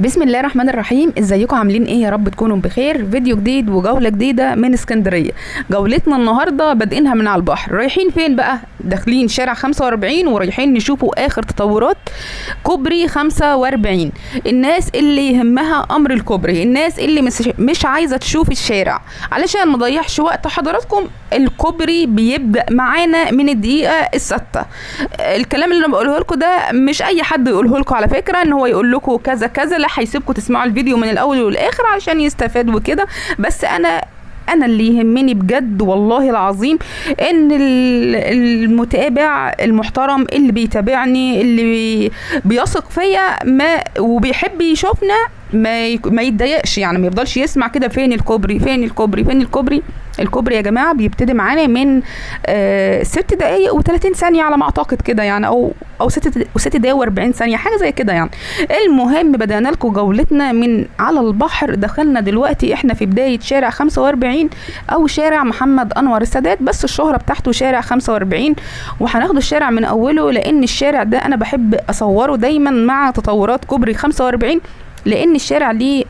بسم الله الرحمن الرحيم. ازيكم عاملين ايه؟ يا رب تكونوا بخير. فيديو جديد وجولة جديدة من اسكندرية. جولتنا النهاردة بادئينها من على البحر. رايحين فين بقى؟ داخلين شارع 45 ورايحين نشوفوا اخر تطورات كوبري 45. الناس اللي يهمها امر الكوبري، الناس اللي مش عايزة تشوف الشارع. علشان ما نضيعش وقت حضراتكم، الكوبري بيبدأ معانا من الدقيقة الستة. الكلام اللي انا بقوله لكم ده مش اي حد يقوله لكم على فكرة، ان هو يقول لكم كذا كذا، لا، هيسيبكم تسمعوا الفيديو من الاول والاخر علشان يستفادوا وكده. بس انا اللي يهمني بجد والله العظيم ان المتابع المحترم اللي بيتابعني، اللي بيثق فيا ما وبيحب يشوفنا ما يتضايقش، يعني ما يفضلش يسمع كده فين الكوبري فين الكوبري فين الكوبري. الكوبري يا جماعه بيبتدي معانا من 6 دقايق و30 ثانيه على ما اعتقد كده، يعني او 6 دقايق و40 ثانيه، حاجه زي كده يعني. المهم بدأنا لكم جولتنا من على البحر. دخلنا دلوقتي احنا في بدايه شارع 45 او شارع محمد انور السادات، بس الشهره بتاعته شارع 45. وهناخد الشارع من اوله، لان الشارع ده انا بحب اصوره دايما مع تطورات كوبري 45، لان الشارع ليه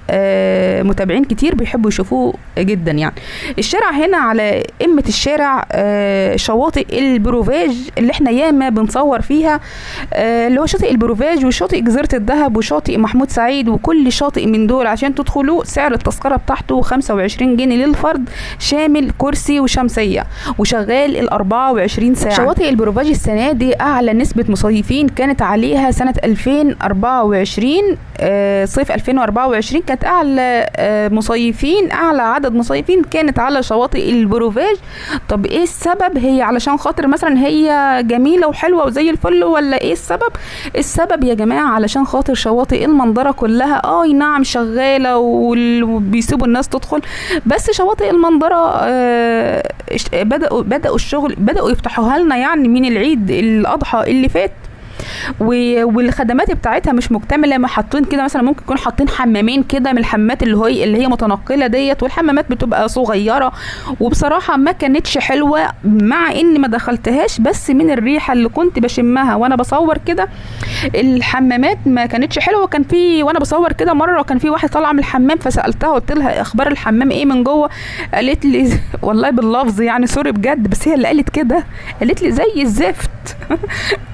متابعين كتير بيحبوا يشوفوه جدا يعني. الشارع هنا على قمة الشارع شواطئ البروفاج اللي احنا ياما بنصور فيها، اللي هو شاطئ البروفاج وشاطئ جزيرة الذهب وشاطئ محمود سعيد. وكل شاطئ من دول عشان تدخلوا سعر التذكرة بتاعته 25 جنيه للفرد، شامل كرسي وشمسية، وشغال ال 24 ساعة. شواطئ البروفاج السنة دي اعلى نسبة مصيفين كانت عليها سنة 2024، صيف 2024 كانت اعلى مصيفين، اعلى عدد مصيفين كانت على شواطئ البروفاج. طب ايه السبب؟ هي علشان خاطر مثلا هي جميله وحلوه وزي الفل، ولا ايه السبب؟ السبب يا جماعه علشان خاطر شواطئ المنظره كلها نعم شغاله وبيسيبوا الناس تدخل، بس شواطئ المنظره بداوا الشغل، بداوا يفتحوها لنا يعني من العيد الاضحى اللي فات، والخدمات بتاعتها مش مكتمله. ما حاطين كده مثلا، ممكن يكون حاطين حمامين كده من الحمامات اللي هي متنقله ديت، والحمامات بتبقى صغيره وبصراحه ما كانتش حلوه، مع اني ما دخلتهاش، بس من الريحه اللي كنت بشمها وانا بصور كده الحمامات ما كانتش حلوه. كان في وانا بصور كده مره كان في واحد طالعه من الحمام، فسالتها قلت لها اخبار الحمام ايه من جوه؟ قالت لي والله باللفظ يعني سوري بجد، بس هي اللي قالت كده، قالت لي زي الزفت.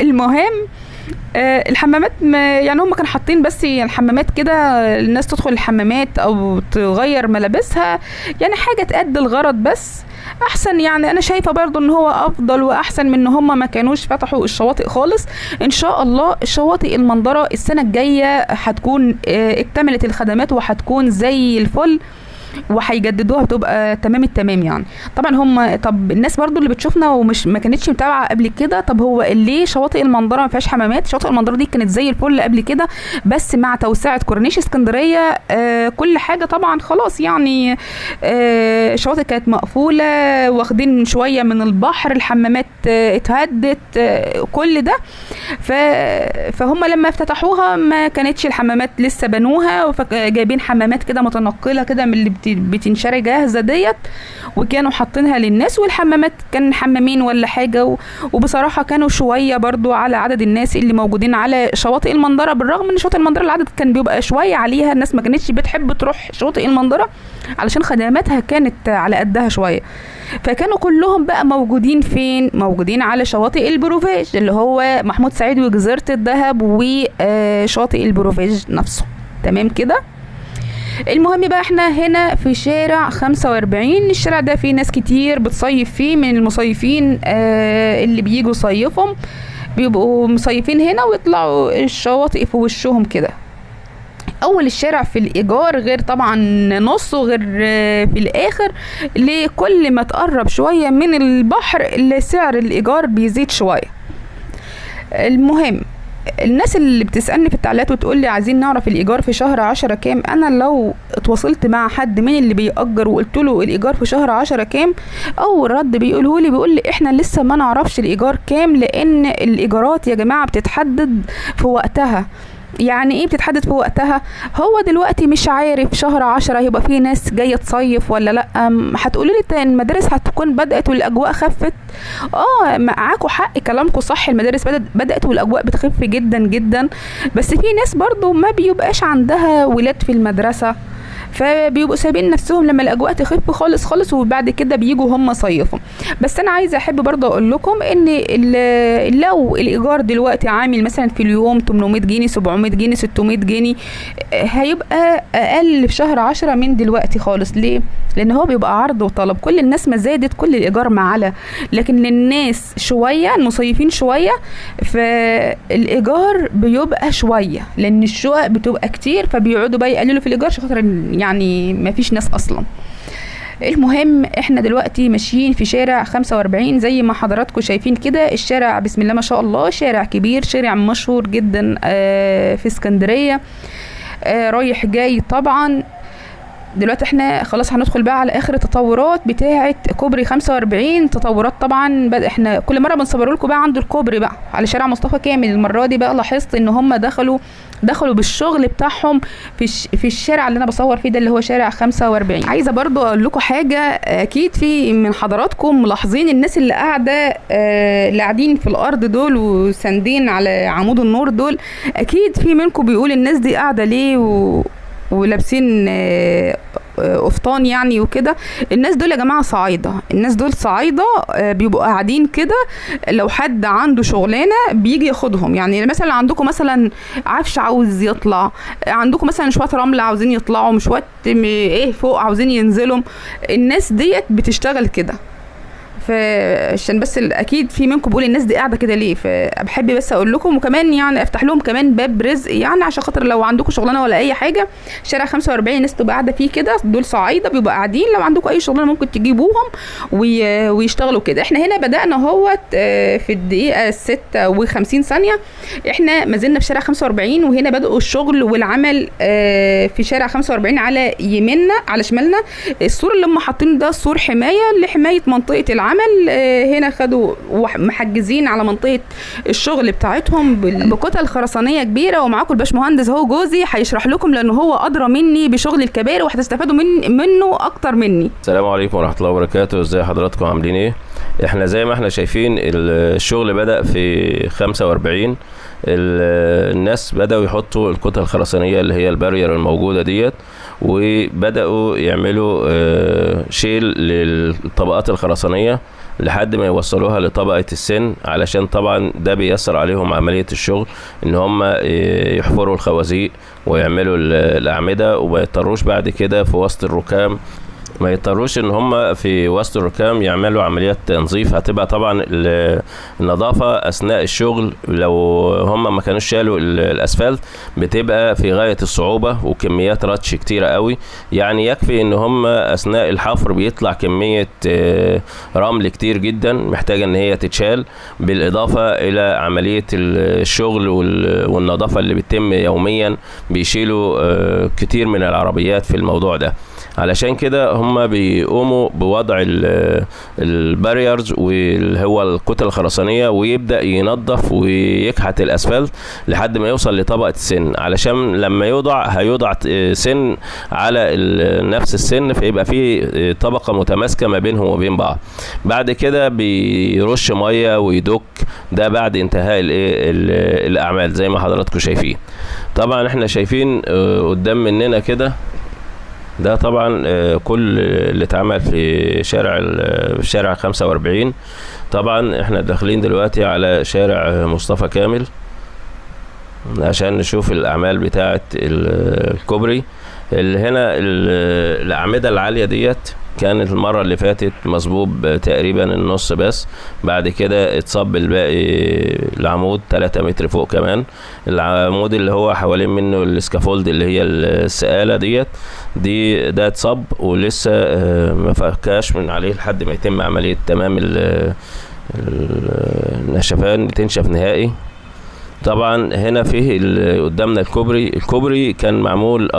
المهم الحمامات يعني هم كانوا حاطين بس الحمامات كده الناس تدخل الحمامات او تغير ملابسها، يعني حاجه تأدي الغرض بس. احسن يعني انا شايفه برضو ان هو افضل واحسن من ان هم ما كانوش فتحوا الشواطئ خالص. ان شاء الله الشواطئ المنظره السنه الجايه هتكون اكتملت الخدمات وهتكون زي الفل، وهيجددوها بتبقى تمام التمام يعني. طبعا طب الناس برضو اللي بتشوفنا ومش ما كانتش متابعه قبل كده، طب هو ليه شواطئ المنظره ما فيهاش حمامات؟ شواطئ المنظره دي كانت زي الفل قبل كده، بس مع توسعه كورنيش اسكندريه كل حاجه طبعا خلاص يعني الشواطئ كانت مقفوله، واخدين شويه من البحر، الحمامات اتهدت كل ده. فهم لما افتتحوها ما كانتش الحمامات لسه بنوها، جايبين حمامات كده متنقله كده من اللي بتنشري جاهزه ديت، وكانوا حاطينها للناس. والحمامات كان حمامين ولا حاجه، وبصراحه كانوا شويه برضو على عدد الناس اللي موجودين على شواطئ المنظره، بالرغم ان شواطئ المنظره العدد كان بيبقى شويه عليها، الناس ما كانتش بتحب تروح شواطئ المنظره علشان خدماتها كانت على قدها شويه. فكانوا كلهم بقى موجودين فين؟ موجودين على شواطئ البروفاج اللي هو محمود سعيد وجزيره الذهب وشاطئ المنظره نفسه. تمام كده. المهم بقى احنا هنا في شارع 45. الشارع ده فيه ناس كتير بتصيف فيه، من المصيفين اللي بييجوا يصيفهم بيبقوا مصيفين هنا ويطلعوا الشواطئ في وشهم كده. اول الشارع في الايجار غير طبعا نصه غير في الاخر، لكل ما تقرب شويه من البحر سعر الايجار بيزيد شويه. المهم الناس اللي بتسألني في التعليقات وتقول لي عايزين نعرف الإيجار في شهر 10 كام، أنا لو اتواصلت مع حد من اللي بيأجر وقلت له الإيجار في شهر 10 كام، أول رد بيقول لي إحنا لسه ما نعرفش الإيجار كام، لأن الإيجارات يا جماعة بتتحدد في وقتها. يعني ايه بتتحدد في وقتها؟ هو دلوقتي مش عارف شهر 10 هيبقى فيه ناس جايه تصيف ولا لا. هتقولي لي المدارس هتكون بدات والاجواء خفت. معاكوا حق، كلامكم صح، المدارس بدات والاجواء بتخف جدا جدا، بس في ناس برضو ما بيبقاش عندها ولاد في المدرسه، فبيبقوا سايبين نفسهم لما الاجواء تخف خالص خالص، وبعد كده بيجوا هم صيفوا. بس انا عايزه احب برضه اقول لكم ان لو الايجار دلوقتي عامل مثلا في اليوم 800 جنيه 700 جنيه 600 جنيه، هيبقى اقل في شهر 10 من دلوقتي خالص. ليه؟ لان هو بيبقى عرض وطلب، كل الناس ما زادت كل الايجار ما علا، لكن للناس شويه المصيفين شويه فالايجار بيبقى شويه، لان الشقق بتبقى كتير فبيقعدوا بقى يقللوا في الايجار عشان خاطر يعني ما فيش ناس اصلا. المهم احنا دلوقتي ماشيين في شارع 45 زي ما حضراتكم شايفين كده. الشارع بسم الله ما شاء الله شارع كبير، شارع مشهور جدا في اسكندرية، رايح جاي. طبعا دلوقتي احنا خلاص هندخل بقى على اخر التطورات بتاعه كوبري 45. تطورات طبعا احنا كل مره بنصور لكم بقى عند الكوبري بقى على شارع مصطفى كامل. المره دي بقى لاحظت ان هم دخلوا بالشغل بتاعهم في الشارع اللي انا بصور فيه ده اللي هو شارع 45. عايزه برضو اقول لكم حاجه، اكيد في من حضراتكم ملاحظين الناس اللي قاعدين في الارض دول وساندين على عمود النور دول، اكيد في منكم بيقول الناس دي قاعده ليه ولابسين قفطان يعني وكده. الناس دول يا جماعه صعايده، الناس دول صعايده بيبقوا قاعدين كده، لو حد عنده شغلانه بيجي ياخدهم. يعني مثلا عندكم مثلا عفش عاوز يطلع، عندكم مثلا شويه رمل عاوزين يطلعوا، مش شويه ايه فوق عاوزين ينزلوا، الناس ديت بتشتغل كده. عشان بس اكيد في منكم بيقول الناس دي قاعده كده ليه، فبحب بس اقول لكم وكمان يعني افتح لهم كمان باب رزق، يعني عشان خاطر لو عندكم شغلانه ولا اي حاجه. شارع 45 الناس تبقى قاعده فيه كده، دول صعايده بيبقى قاعدين، لو عندكم اي شغلانه ممكن تجيبوهم ويشتغلوا كده. احنا هنا بدانا اهوت في الدقيقه 56 ثانيه، احنا ما زلنا في شارع 45 وهنا بدأوا الشغل والعمل في شارع 45 على يميننا على شمالنا. السور اللي هم حاطينه ده سور حمايه لحمايه منطقه العمل. هنا خدوا محجزين على منطقه الشغل بتاعتهم بكتل خرسانيه كبيره. ومعاكم الباشمهندس هو جوزي هيشرح لكم لانه هو ادرى مني بشغل الكباري وهتستفادوا منه اكتر مني. السلام عليكم ورحمه الله وبركاته، ازي حضراتكم عاملين ايه؟ احنا زي ما احنا شايفين الشغل بدأ في 45. الناس بدأوا يحطوا الكتل الخرسانيه اللي هي البارير الموجوده ديت، وبدأوا يعملوا شيل للطبقات الخرسانيه لحد ما يوصلوها لطبقة السن، علشان طبعا ده بيأثر عليهم عملية الشغل ان هم يحفروا الخوازيق ويعملوا الأعمدة، وما يضطروش بعد كده في وسط الركام، ما يضطروش ان هم في وسط الركام يعملوا عمليات تنظيف. هتبقى طبعا النظافه اثناء الشغل لو هم ما كانوش شالوا الاسفلت بتبقى في غايه الصعوبه وكميات رطش كتيره قوي. يعني يكفي ان هم اثناء الحفر بيطلع كميه رمل كتير جدا محتاجه ان هي تتشال، بالاضافه الى عمليه الشغل والنظافه اللي بتتم يوميا. بيشيلوا كتير من العربيات في الموضوع ده، علشان كده هم بيقوموا بوضع الباريرز واللي هو الكتل الخرسانيه، ويبدا ينظف ويكحت الاسفلت لحد ما يوصل لطبقه السن، علشان لما هيوضع سن على نفس السن فيبقى فيه طبقه متماسكه ما بينهم وبين بعض. بعد كده بيرش ميه ويدك، ده بعد انتهاء الاعمال زي ما حضراتكم شايفين. طبعا احنا شايفين قدام مننا كده ده طبعا كل اللي اتعمل في شارع 45. طبعا احنا داخلين دلوقتي على شارع مصطفى كامل عشان نشوف الاعمال بتاعه الكوبري. اللي هنا الاعمده العاليه ديت كانت المره اللي فاتت مصبوب تقريبا النص بس، بعد كده اتصب الباقي العمود 3 متر فوق كمان. العمود اللي هو حوالين منه السكافولد اللي هي السقاله ده اتصب ولسه ما فكاش من عليه لحد ما يتم عمليه تمام النشفان تنشف نهائي. طبعا هنا فيه قدامنا الكوبري كان معمول،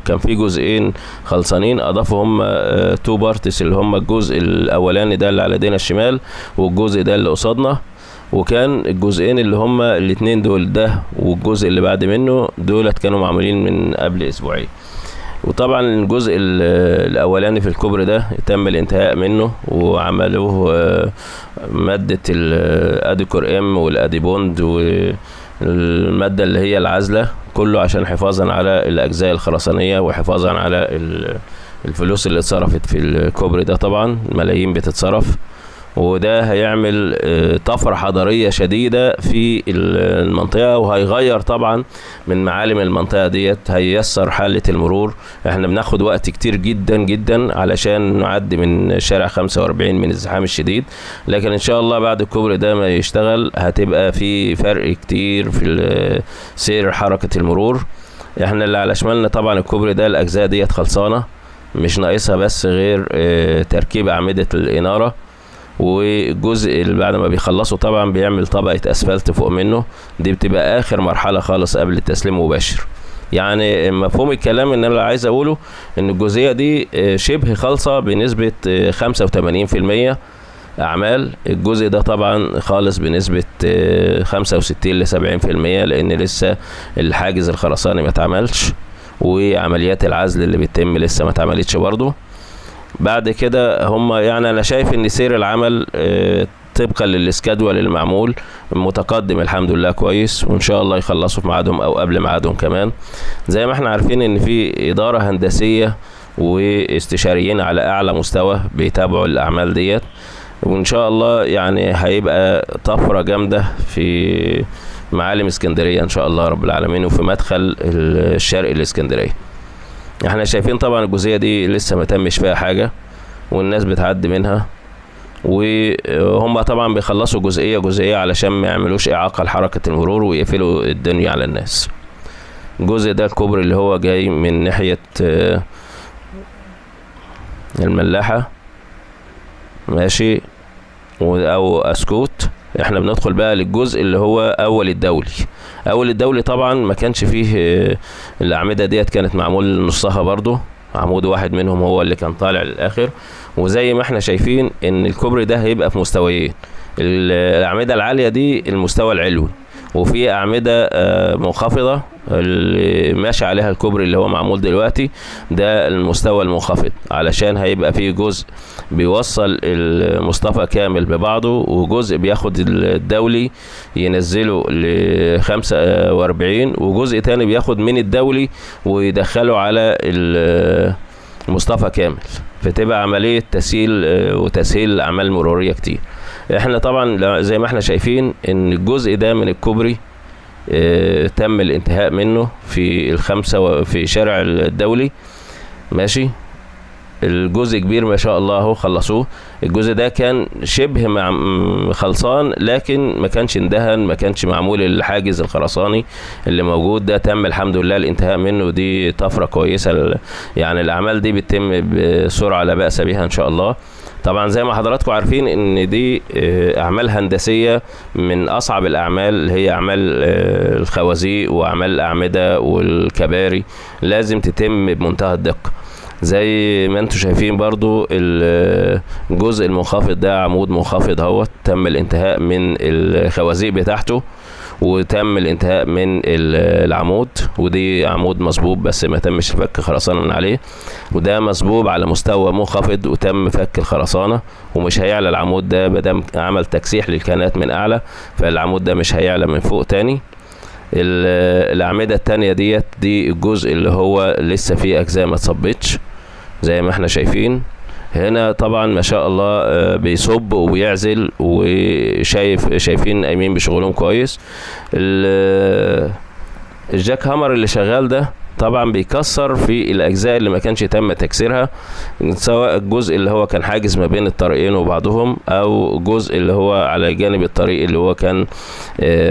كان فيه جزئين خلصانين، اضافوا هم 2 بارتس اللي هم الجزء الاولاني ده اللي على ايدينا الشمال والجزء ده اللي قصادنا، وكان الجزئين اللي هما الاتنين دول، ده والجزء اللي بعد منه دولت، كانوا معمولين من قبل اسبوعين. وطبعا الجزء الاولاني في الكوبري ده تم الانتهاء منه، وعملوه مادة الاديكور ام والاديبوند والمادة اللي هي العازلة، كله عشان حفاظا على الاجزاء الخرسانية وحفاظا على الفلوس اللي اتصرفت في الكوبري ده. طبعا ملايين بتتصرف، وده هيعمل طفرة حضارية شديدة في المنطقة، وهيغير طبعا من معالم المنطقة ديت، هييسر حالة المرور. احنا بناخد وقت كتير جدا جدا علشان نعدي من شارع 45 من الزحام الشديد، لكن ان شاء الله بعد الكوبري ده ما يشتغل هتبقى في فرق كتير في سير حركة المرور. احنا اللي على شمالنا طبعا الكوبري ده الاجزاء ديت خلصانة، مش ناقصها بس غير تركيب أعمدة الإنارة، والجزء اللي بعد ما بيخلصوا طبعا بيعمل طبقة اسفلت فوق منه، دي بتبقى اخر مرحلة خالص قبل التسليم مباشر. يعني مفهوم الكلام ان انا عايز اقوله ان الجزئية دي شبه خالصة بنسبة 85% اعمال. الجزء ده طبعا خالص بنسبة 65 ل 70%، لان لسه الحاجز الخرساني ما اتعملش، وعمليات العزل اللي بتتم لسه ما اتعملتش برضه. بعد كده هم يعني انا شايف ان سير العمل طبقا للسكادول المعمول متقدم الحمد لله كويس، وان شاء الله يخلصوا في ميعادهم او قبل ميعادهم كمان. زي ما احنا عارفين ان في ادارة هندسية واستشاريين على اعلى مستوى بيتابعوا الاعمال ديت، وان شاء الله يعني هيبقى طفرة جامدة في معالم اسكندرية ان شاء الله رب العالمين، وفي مدخل الشرق الاسكندرية. احنا شايفين طبعا الجزئية دي لسه ما تمش فيها حاجة، والناس بتعدي منها، وهم طبعا بيخلصوا جزئية جزئية علشان ما يعملوش اعاقة لحركة المرور ويقفلوا الدنيا على الناس. الجزء ده الكوبري اللي هو جاي من ناحية الملاحة ماشي او اسكوت. احنا بندخل بقى للجزء اللي هو اول الدولي. طبعا ما كانش فيه الاعمدة ديت، كانت معمول نصها برضو، عمود واحد منهم هو اللي كان طالع للاخر. وزي ما احنا شايفين ان الكوبري ده هيبقى في مستويين، الاعمدة العالية دي المستوى العلوي، وفي اعمدة منخفضة اللي ماشي عليها الكوبري اللي هو معمول دلوقتي ده المستوى المنخفض، علشان هيبقى فيه جزء بيوصل المصطفى كامل ببعضه، وجزء بياخد الدولي ينزله ل45، وجزء تاني بياخد من الدولي ويدخله على المصطفى كامل، فتبقى عملية تسهيل وتسهيل الأعمال المرورية كتير. احنا طبعا زي ما احنا شايفين ان الجزء ده من الكوبري تم الانتهاء منه في في شارع الدولي ماشي. الجزء كبير ما شاء الله اهو خلصوه. الجزء ده كان شبه خلصان، لكن ما كانش اندهن، ما كانش معمول الحاجز الخرساني اللي موجود ده، تم الحمد لله الانتهاء منه، ودي طفرة كويسة. يعني الاعمال دي بتتم بسرعة لا بأس بها ان شاء الله. طبعا زي ما حضراتكم عارفين ان دي اعمال هندسية من اصعب الاعمال، اللي هي اعمال الخوازيق واعمال الاعمدة والكباري، لازم تتم بمنتهى الدقة. زي ما انتم شايفين برضو الجزء المنخفض ده عمود منخفض اهو، تم الانتهاء من الخوازيق بتاعته، وتم الانتهاء من العمود، ودي عمود مصبوب بس ما تمش فك خرسانة من عليه، وده مصبوب على مستوى منخفض وتم فك الخرسانة، ومش هيعلى العمود ده بدم عمل تكسيح للكانات من اعلى، فالعمود ده مش هيعلى من فوق تاني. الاعمدة التانية دي الجزء اللي هو لسه فيه اجزاء ما اتصبتش زي ما احنا شايفين هنا. طبعا ما شاء الله بيصب وبيعزل، شايفين قايمين بشغلهم كويس. الجاك هامر اللي شغال ده طبعا بيكسر في الاجزاء اللي ما كانش تم تكسيرها، سواء الجزء اللي هو كان حاجز ما بين الطريقين وبعضهم، او الجزء اللي هو على جانب الطريق اللي هو كان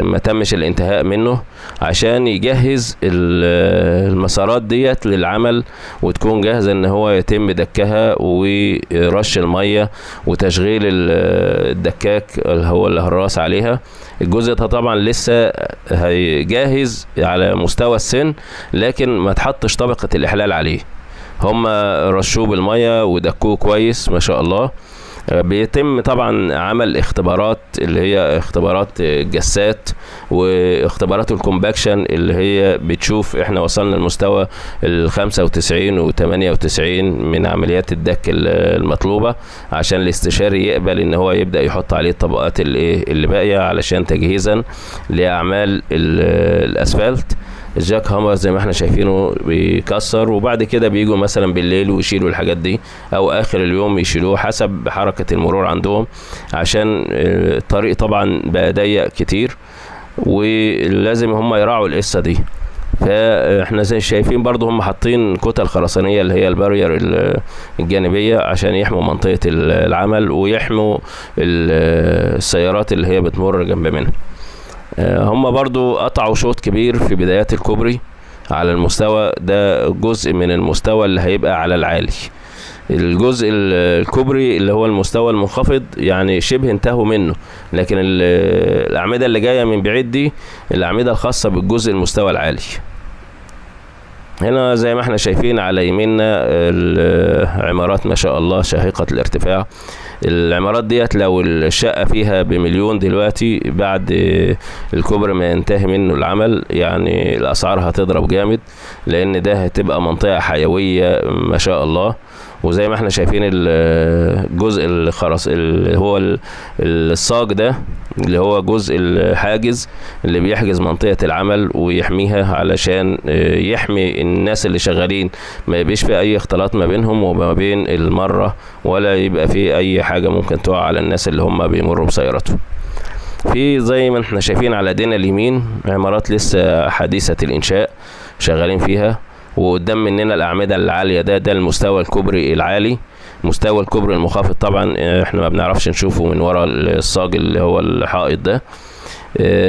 ما تمش الانتهاء منه، عشان يجهز المسارات ديت للعمل وتكون جاهزة ان هو يتم دكها ورش المية وتشغيل الدكاك اللي هو الهراس عليها. الجزء ده طبعا لسه هيجهز على مستوى السن، لكن ما تحطش طبقة الإحلال عليه، هم رشوه بالمية ودكوه كويس ما شاء الله. بيتم طبعا عمل اختبارات اللي هي اختبارات جسات، واختبارات الكومباكشن اللي هي بتشوف احنا وصلنا لمستوى ال 95 و 98 من عمليات الدك المطلوبة، عشان الاستشاري يقبل ان هو يبدأ يحط عليه الطبقات اللي باقية علشان تجهيزا لأعمال الأسفلت. الجاك هامر زي ما احنا شايفينه بيكسر، وبعد كده بيجوا مثلا بالليل ويشيلوا الحاجات دي، او اخر اليوم يشيلوه حسب حركة المرور عندهم، عشان الطريق طبعا بقى ضيق كتير ولازم هم يراعوا القصة دي. فاحنا زي شايفين برضو هم حاطين كتل خرسانية اللي هي البارير الجانبية عشان يحموا منطقة العمل ويحموا السيارات اللي هي بتمر جنب منها. هم برضو قطعوا شوط كبير في بدايات الكوبري على المستوى ده، جزء من المستوى اللي هيبقى على العالي. الجزء الكوبري اللي هو المستوى المنخفض يعني شبه انتهوا منه، لكن الأعمدة اللي جاية من بعيد دي الأعمدة الخاصة بالجزء المستوى العالي. هنا زي ما احنا شايفين على يميننا العمارات ما شاء الله شاهقة الارتفاع. العمارات ديت لو الشقة فيها ب1,000,000 دلوقتي، بعد الكوبري ما ينتهي منه العمل يعني الأسعار هتضرب جامد، لأن ده هتبقى منطقة حيوية ما شاء الله. وزي ما احنا شايفين الجزء الخرس اللي هو الصاج ده اللي هو جزء الحاجز اللي بيحجز منطقة العمل ويحميها، علشان يحمي الناس اللي شغالين ما يبقاش في اي اختلاط ما بينهم وما بين المرة، ولا يبقى في اي حاجة ممكن تقع على الناس اللي هم بيمروا بسيارتهم. في زي ما احنا شايفين على ايدينا اليمين عمارات لسه حديثة الانشاء شغالين فيها، وقدام مننا الأعمدة العالية ده المستوى الكوبري العالي. مستوى الكوبري المنخفض طبعا احنا ما بنعرفش نشوفه من ورا الصاج اللي هو الحائط ده.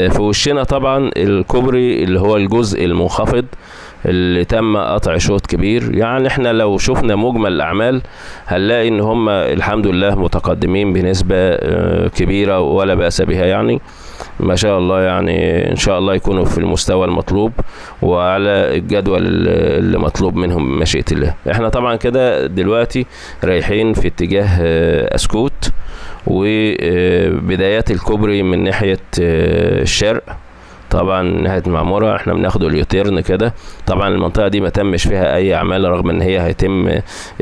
في وشنا طبعا الكوبري اللي هو الجزء المنخفض اللي تم قطع شوط كبير. يعني احنا لو شفنا مجمل الأعمال هنلاقي ان هم الحمد لله متقدمين بنسبة كبيرة ولا بأس بها، يعني ما شاء الله. يعني ان شاء الله يكونوا في المستوى المطلوب وعلى الجدول اللي مطلوب منهم بمشيئة الله. احنا طبعا كده دلوقتي رايحين في اتجاه اسكوت، وبدايات الكوبري من ناحية الشرق طبعا ناحية المعمورة احنا بناخده اليوتيرن كده. طبعا المنطقة دي ما تمش فيها اي اعمال رغم ان هي هيتم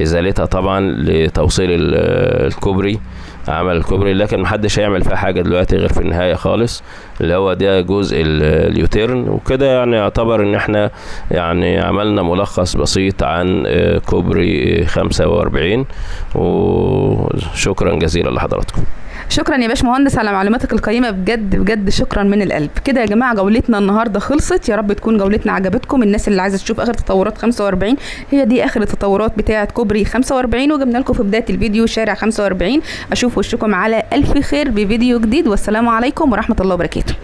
ازالتها طبعا لتوصيل الكوبري، عمل الكوبري، لكن محدش هيعمل فيها حاجة دلوقتي غير في النهاية خالص اللي هو ده جزء اليوتيرن. وكده يعني يعتبر ان احنا يعني عملنا ملخص بسيط عن كوبري 45، وشكرا جزيلا لحضراتكم. شكرا يا باشمهندس على معلوماتك القيمه، بجد بجد شكرا من القلب. كده يا جماعه جولتنا النهارده خلصت، يا رب تكون جولتنا عجبتكم. الناس اللي عايزه تشوف اخر تطورات 45 هي دي اخر التطورات بتاعه كوبري 45، وجبنا لكم في بدايه الفيديو شارع 45. اشوف وشكم على الف خير بفيديو جديد، والسلام عليكم ورحمه الله وبركاته.